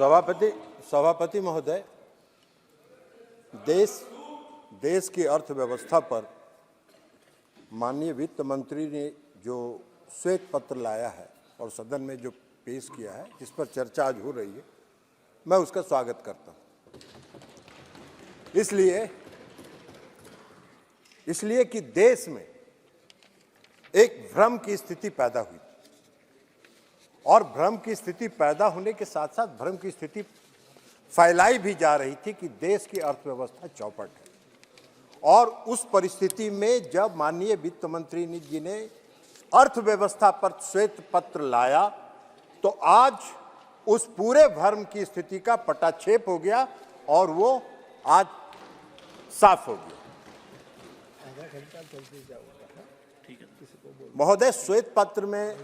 सभापति महोदय, देश की अर्थव्यवस्था पर माननीय वित्त मंत्री ने जो श्वेत पत्र लाया है और सदन में जो पेश किया है, जिस पर चर्चा आज हो रही है, मैं उसका स्वागत करता हूं। इसलिए कि देश में एक भ्रम की स्थिति पैदा हुई और भ्रम की स्थिति पैदा होने के साथ साथ भ्रम की स्थिति फैलाई भी जा रही थी कि देश की अर्थव्यवस्था चौपट है। और उस परिस्थिति में जब माननीय वित्त मंत्री जी ने अर्थव्यवस्था पर श्वेत पत्र लाया, तो आज उस पूरे भ्रम की स्थिति का पटाक्षेप हो गया और वो आज साफ हो गया। महोदय, श्वेत पत्र में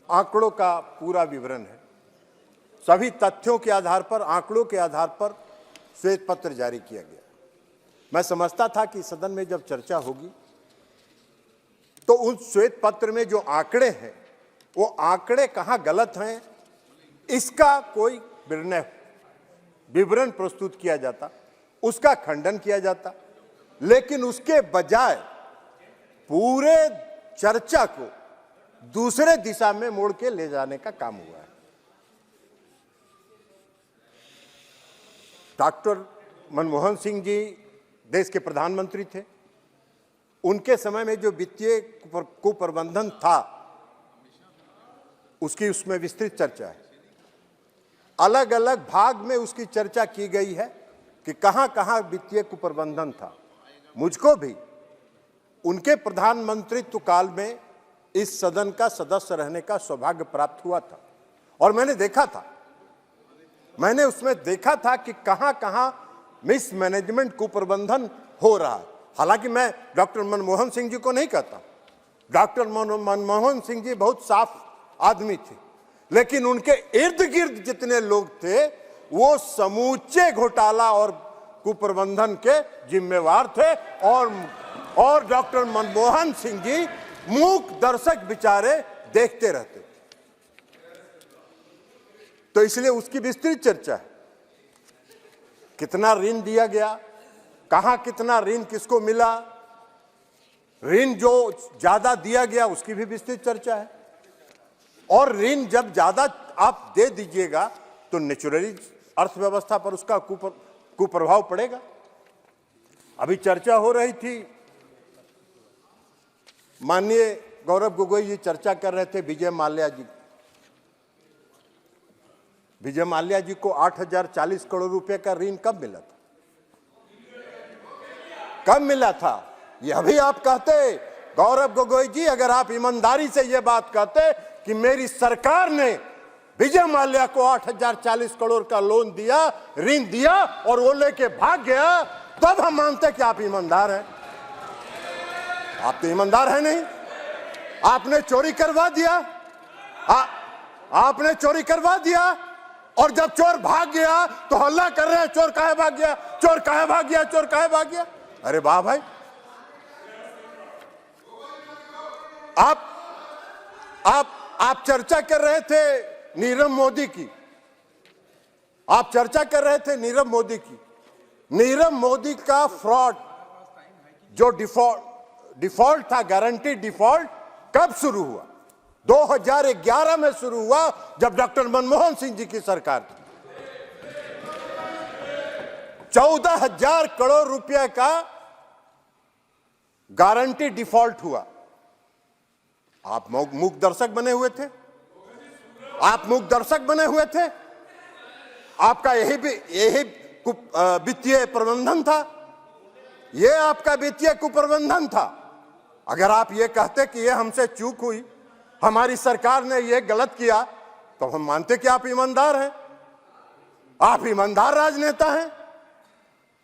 आंकड़ों का पूरा विवरण है। सभी तथ्यों के आधार पर, आंकड़ों के आधार पर श्वेत पत्र जारी किया गया। मैं समझता था कि सदन में जब चर्चा होगी तो उस श्वेत पत्र में जो आंकड़े हैं, वो आंकड़े कहां गलत हैं, इसका कोई विवरण प्रस्तुत किया जाता, उसका खंडन किया जाता। लेकिन उसके बजाय पूरे चर्चा को दूसरे दिशा में मोड़ के ले जाने का काम हुआ है। डॉक्टर मनमोहन सिंह जी देश के प्रधानमंत्री थे। उनके समय में जो वित्तीय कुप्रबंधन था, उसकी उसमें विस्तृत चर्चा है। अलग अलग भाग में उसकी चर्चा की गई है कि कहां कहां वित्तीय कुप्रबंधन था। मुझको भी उनके प्रधानमंत्रित्व काल में इस सदन का सदस्य रहने का सौभाग्य प्राप्त हुआ था और मैंने उसमें देखा था कि कहां कहां मिसमैनेजमेंट कुप्रबंधन हो रहा है। हालांकि मैं डॉक्टर मनमोहन सिंह जी को नहीं कहता, डॉक्टर मनमोहन सिंह जी बहुत साफ आदमी थे, लेकिन उनके इर्द गिर्द जितने लोग थे वो समूचे घोटाला और कुप्रबंधन के जिम्मेवार थे और डॉक्टर मनमोहन सिंह जी मूक दर्शक बेचारे देखते रहते। तो इसलिए उसकी विस्तृत चर्चा है। कितना ऋण दिया गया, कहां कितना ऋण किसको मिला, ऋण जो ज्यादा दिया गया उसकी भी विस्तृत चर्चा है। और ऋण जब ज्यादा आप दे दीजिएगा तो नेचुरली अर्थव्यवस्था पर उसका कुप्रभाव पड़ेगा। अभी चर्चा हो रही थी, माननीय गौरव गोगोई जी चर्चा कर रहे थे विजय माल्या जी को 8,040 करोड़ रुपए का ऋण कब मिला था? ये अभी आप कहते, गौरव गोगोई जी, अगर आप ईमानदारी से ये बात कहते कि मेरी सरकार ने विजय माल्या को 8,040 करोड़ का लोन दिया, ऋण दिया और वो लेके भाग गया, तब हम मानते कि आप ईमानदार हैं। आप तो ईमानदार है नहीं। आपने चोरी करवा दिया, आपने चोरी करवा दिया और जब चोर भाग गया तो हल्ला कर रहे हैं, चोर काहे भाग गया, चोर काहे भाग गया, चोर काहे भाग गया। अरे वाह भाई, आप चर्चा कर रहे थे नीरव मोदी की, आप चर्चा कर रहे थे नीरव मोदी का फ्रॉड, जो डिफॉल्ट था, गारंटी डिफॉल्ट कब शुरू हुआ? 2011 में शुरू हुआ, जब डॉक्टर मनमोहन सिंह जी की सरकार थी। 14,000 करोड़ रुपए का गारंटी डिफॉल्ट हुआ। आप मूक दर्शक बने हुए थे, आपका यही वित्तीय प्रबंधन था, ये आपका वित्तीय कुप्रबंधन था। अगर आप ये कहते कि ये हमसे चूक हुई, हमारी सरकार ने ये गलत किया, तो हम मानते कि आप ईमानदार हैं, आप ईमानदार राजनेता हैं।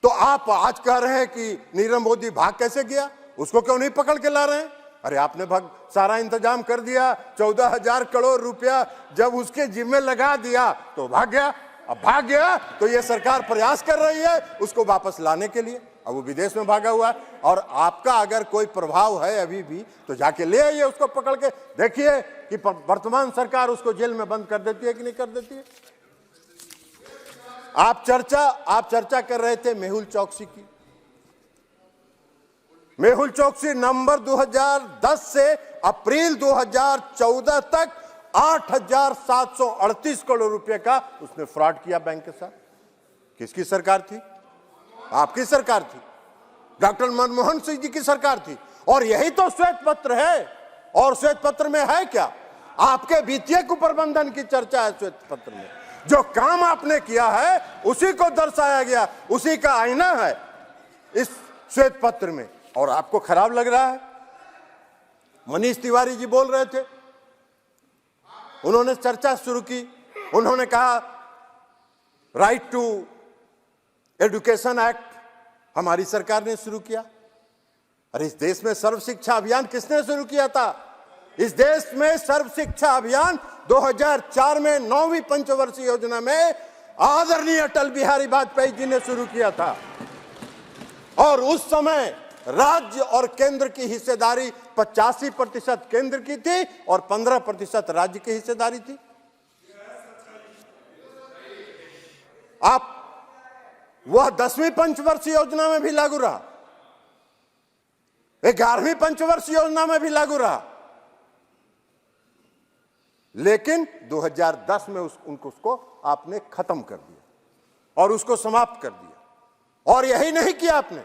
तो आप आज कह रहे हैं कि नीरव मोदी भाग कैसे गया, उसको क्यों नहीं पकड़ के ला रहे हैं? अरे आपने सारा इंतजाम कर दिया, 14,000 करोड़ रुपया जब उसके जिम्मे लगा दिया तो भाग गया। अब भाग गया तो ये सरकार प्रयास कर रही है उसको वापस लाने के लिए। अब वो विदेश में भागा हुआ है। और आपका अगर कोई प्रभाव है अभी भी तो जाके ले आइए उसको पकड़ के, देखिए कि वर्तमान सरकार उसको जेल में बंद कर देती है कि नहीं कर देती है। आप चर्चा कर रहे थे मेहुल चौकसी की। मेहुल चौकसी नवंबर 2010 से अप्रैल 2014 तक 8,738 करोड़ रुपए का उसने फ्रॉड किया बैंक के साथ। किसकी सरकार थी? आपकी सरकार थी, डॉक्टर मनमोहन सिंह जी की सरकार थी। और यही तो श्वेत पत्र है। और श्वेत पत्र में है क्या? आपके वित्तीय कुप्रबंधन की चर्चा है श्वेत पत्र में। जो काम आपने किया है उसी को दर्शाया गया, उसी का आईना है इस श्वेत पत्र में। और आपको खराब लग रहा है। मनीष तिवारी जी बोल रहे थे, उन्होंने चर्चा शुरू की, उन्होंने कहा राइट टू एजुकेशन एक्ट हमारी सरकार ने शुरू किया। अरे इस देश में सर्व शिक्षा अभियान किसने शुरू किया था? इस देश में सर्व शिक्षा अभियान 2004 में 9वीं पंचवर्षीय योजना में आदरणीय अटल बिहारी वाजपेयी जी ने शुरू किया था। और उस समय राज्य और केंद्र की हिस्सेदारी 85% केंद्र की थी और 15% राज्य की हिस्सेदारी थी। आप वह 10वीं पंचवर्षीय योजना में भी लागू रहा, 11वीं पंचवर्षीय योजना में भी लागू रहा। लेकिन 2010 में उसको आपने खत्म कर दिया और उसको समाप्त कर दिया। और यही नहीं किया आपने।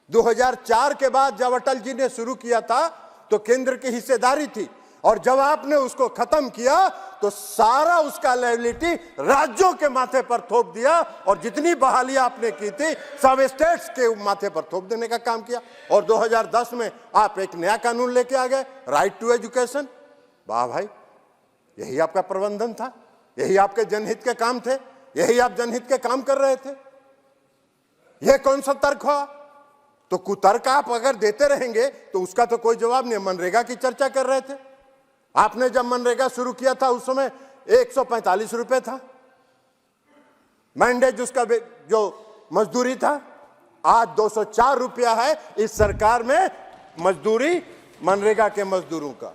2004 के बाद जब अटल जी ने शुरू किया था तो केंद्र की हिस्सेदारी थी, और जब आपने उसको खत्म किया तो सारा उसका लायबिलिटी राज्यों के माथे पर थोप दिया, और जितनी बहाली आपने की थी सब स्टेट्स के माथे पर थोप देने का काम किया। और 2010 में आप एक नया कानून लेके आ गए, राइट टू एजुकेशन। वाह भाई, यही आपका प्रबंधन था, यही आपके जनहित के काम थे, यही आप जनहित के काम कर रहे थे। यह कौन सा तर्क हुआ? तो कुतर्क आप अगर देते रहेंगे तो उसका तो कोई जवाब नहीं। मनरेगा की चर्चा कर रहे थे, आपने जब मनरेगा शुरू किया था उस समय 145 रुपए था मैंडेज, उसका जो मजदूरी था। आज 204 रुपया है इस सरकार में मजदूरी मनरेगा के मजदूरों का।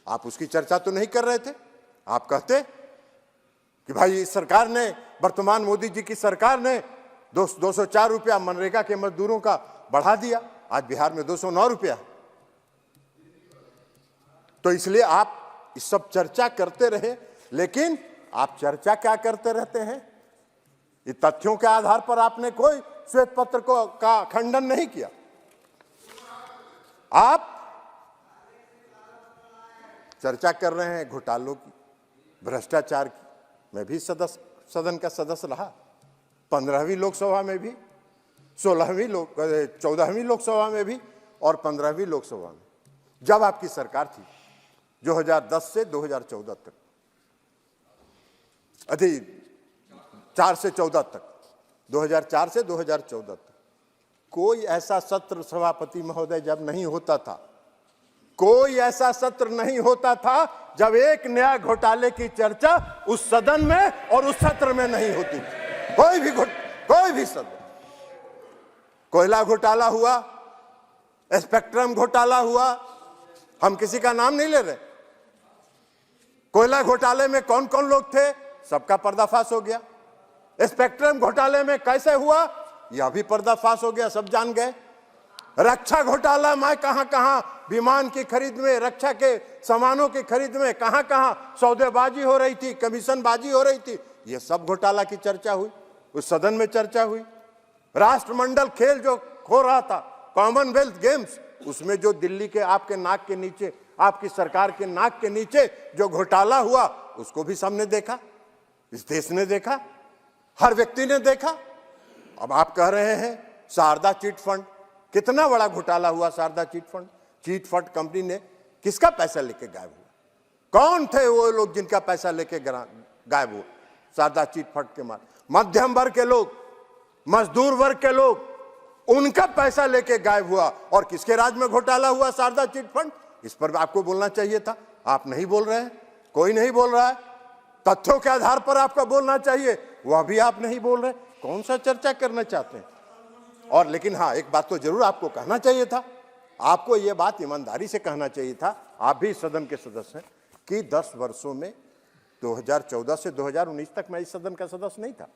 आप उसकी चर्चा तो नहीं कर रहे थे। आप कहते कि भाई इस सरकार ने, वर्तमान मोदी जी की सरकार ने 204 रुपया मनरेगा के मजदूरों का बढ़ा दिया। आज बिहार में 209 रुपया। तो इसलिए आप इस सब चर्चा करते रहे, लेकिन आप चर्चा क्या करते रहते हैं? ये तथ्यों के आधार पर आपने कोई श्वेत पत्र का खंडन नहीं किया। आप चर्चा कर रहे हैं घोटालों की, भ्रष्टाचार की। मैं भी सदन का सदस्य रहा, 15वीं लोकसभा में भी, 14वीं लोकसभा में भी और 15वीं लोकसभा में, जब आपकी सरकार थी 2010 से 2014 तक, 4 से 14 तक, 2004 से 2014 तक कोई ऐसा सत्र सभापति महोदय जब नहीं होता था, कोई ऐसा सत्र नहीं होता था जब एक नया घोटाले की चर्चा उस सदन में और उस सत्र में नहीं होती थी। कोई भी सदन। कोयला घोटाला हुआ, स्पेक्ट्रम घोटाला हुआ, हम किसी का नाम नहीं ले रहे। कोयला घोटाले में कौन कौन लोग थे, सबका पर्दाफाश हो गया। स्पेक्ट्रम घोटाले में कैसे हुआ, यह भी पर्दाफाश हो गया, सब जान गए। रक्षा घोटाला में कहां विमान की खरीद में, रक्षा के सामानों की खरीद में कहां सौदेबाजी हो रही थी, कमीशनबाजी हो रही थी, यह सब घोटाला की चर्चा हुई, उस सदन में चर्चा हुई। राष्ट्रमंडल खेल जो हो रहा था, कॉमनवेल्थ गेम्स, उसमें जो दिल्ली के आपके नाक के नीचे, आपकी सरकार के नाक के नीचे जो घोटाला हुआ, उसको भी सबने देखा, इस देश ने देखा, हर व्यक्ति ने देखा। अब आप कह रहे हैं शारदा चिट फंड, कितना बड़ा घोटाला हुआ Sharda chit fund. Chit fund company ने किसका पैसा लेके गायब हुआ? कौन थे वो लोग जिनका पैसा लेके गायब हुआ शारदा चिट फंड के मार? मध्यम वर्ग के लोग, मजदूर वर्ग के लोग, उनका पैसा लेके गायब हुआ। और किसके राज में घोटाला हुआ शारदा चिट फंड? इस पर आपको बोलना चाहिए था, आप नहीं बोल रहे हैं, कोई नहीं बोल रहा है। तथ्यों के आधार पर आपका बोलना चाहिए, वह भी आप नहीं बोल रहे। कौन सा चर्चा करना चाहते हैं? और लेकिन हाँ, एक बात तो जरूर आपको कहना चाहिए था, आपको ये बात ईमानदारी से कहना चाहिए था, आप भी सदन के सदस्य हैं, कि 10 वर्षों में 2014 से 2019 तक मैं इस सदन का सदस्य नहीं था,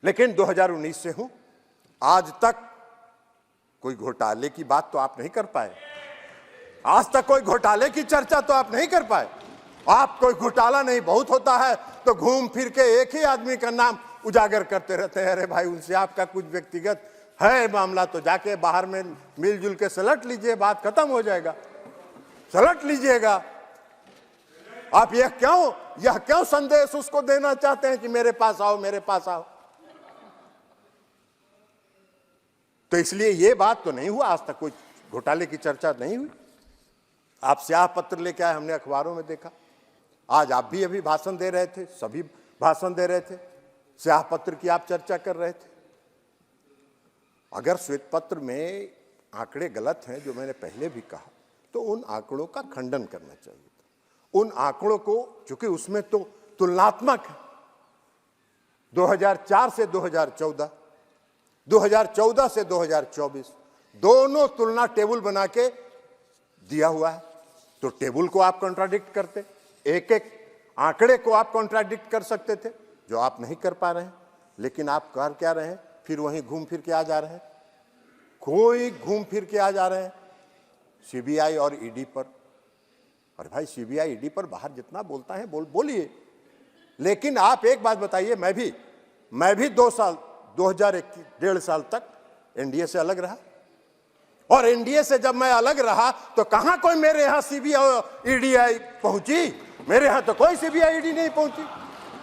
लेकिन 2019 से हूं। आज तक कोई घोटाले की बात तो आप नहीं कर पाए, आज तक कोई घोटाले की चर्चा तो आप नहीं कर पाए। आप कोई घोटाला नहीं बहुत होता है तो घूम फिर के एक ही आदमी का नाम उजागर करते रहते हैं। अरे भाई, उनसे आपका कुछ व्यक्तिगत है मामला तो जाके बाहर में मिलजुल के सलट लीजिए, बात खत्म हो जाएगा, सलट लीजिएगा। आप यह क्यों संदेश उसको देना चाहते हैं कि मेरे पास आओ, मेरे पास आओ? तो इसलिए ये बात तो नहीं हुआ, आज तक कोई घोटाले की चर्चा नहीं हुई। आप स्याह पत्र लेके आए, हमने अखबारों में देखा। आज आप भी अभी भाषण दे रहे थे, सभी भाषण दे रहे थे, स्याह पत्र की आप चर्चा कर रहे थे। अगर श्वेत पत्र में आंकड़े गलत हैं, जो मैंने पहले भी कहा, तो उन आंकड़ों का खंडन करना चाहिए था। उन आंकड़ों को, चूंकि उसमें तो तुलनात्मक है, 2004 से 2014, 2014 से 2024 दोनों तुलना टेबल बना के दिया हुआ है। तो टेबल को आप कॉन्ट्राडिक्ट करते, एक एक आंकड़े को आप कॉन्ट्राडिक्ट कर सकते थे, जो आप नहीं कर पा रहे हैं। लेकिन आप कर क्या रहे हैं? फिर वहीं घूम फिर के आ जा रहे हैं, कोई घूम फिर के आ जा रहे हैं सीबीआई और ईडी पर। अरे भाई, सीबीआई ईडी पर बाहर जितना बोलता है बोलिए, लेकिन आप एक बात बताइए, मैं भी 2 साल 2021 1.5 साल तक एनडीए से अलग रहा, और एनडीए से जब मैं अलग रहा तो कहां कोई मेरे यहां सीबीआई ईडी पहुंची? मेरे यहां तो कोई सीबीआई ईडी नहीं पहुंची।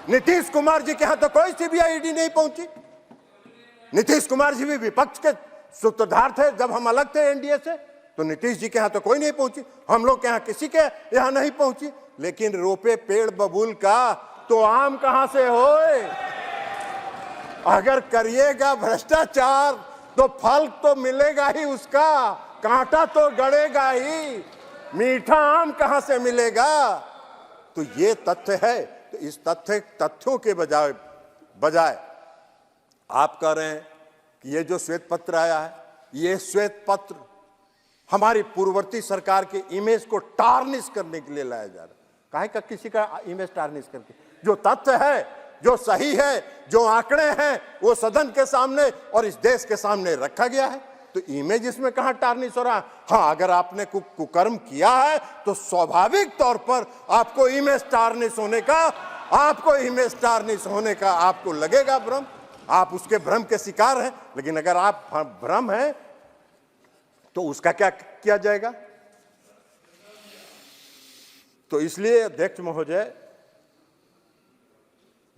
नीतीश कुमार जी के यहां तो कोई सीबीआई ईडी नहीं पहुंची। नीतीश कुमार जी भी विपक्ष के सूत्रधार थे जब हम अलग थे एनडीए से, तो नीतीश जी के यहां तो कोई नहीं पहुंची, हम लोग के यहां किसी के यहां नहीं पहुंची। लेकिन रोपे पेड़ बबूल का तो आम कहां से होए? अगर करिएगा भ्रष्टाचार तो फल तो मिलेगा ही उसका, कांटा तो गड़ेगा ही, मीठा आम कहां से मिलेगा? तो ये तथ्य है। तो इस तथ्यों के बजाय आप कह रहे हैं कि ये जो श्वेत पत्र आया है, ये श्वेत पत्र हमारी पूर्ववर्ती सरकार के इमेज को टार्निश करने के लिए लाया जा रहा है। काहे का किसी का इमेज टार्निश करके? जो तथ्य है, जो सही है, जो आंकड़े हैं, वो सदन के सामने और इस देश के सामने रखा गया है। तो इमेज इसमें कहां टार्निश हो रहा है? हाँ, अगर आपने कुकर्म किया है तो स्वाभाविक तौर पर आपको इमेज टार्निश होने का आपको लगेगा भ्रम, आप उसके भ्रम के शिकार हैं। लेकिन अगर आप भ्रम हैं तो उसका क्या किया जाएगा? तो इसलिए अध्यक्ष महोदय,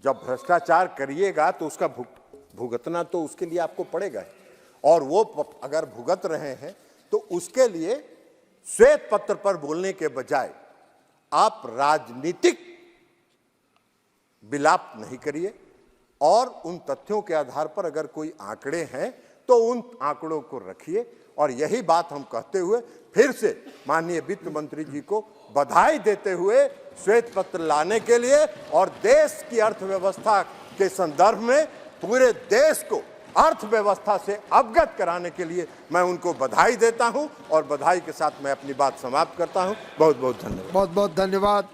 जब भ्रष्टाचार करिएगा तो उसका भुगतना तो उसके लिए आपको पड़ेगा, और वो अगर भुगत रहे हैं तो उसके लिए श्वेत पत्र पर बोलने के बजाय आप राजनीतिक विलाप नहीं करिए, और उन तथ्यों के आधार पर अगर कोई आंकड़े हैं तो उन आंकड़ों को रखिए। और यही बात हम कहते हुए फिर से माननीय वित्त मंत्री जी को बधाई देते हुए श्वेत पत्र लाने के लिए और देश की अर्थव्यवस्था के संदर्भ में पूरे देश को अर्थव्यवस्था से अवगत कराने के लिए मैं उनको बधाई देता हूं, और बधाई के साथ मैं अपनी बात समाप्त करता हूं। बहुत बहुत धन्यवाद। बहुत बहुत धन्यवाद।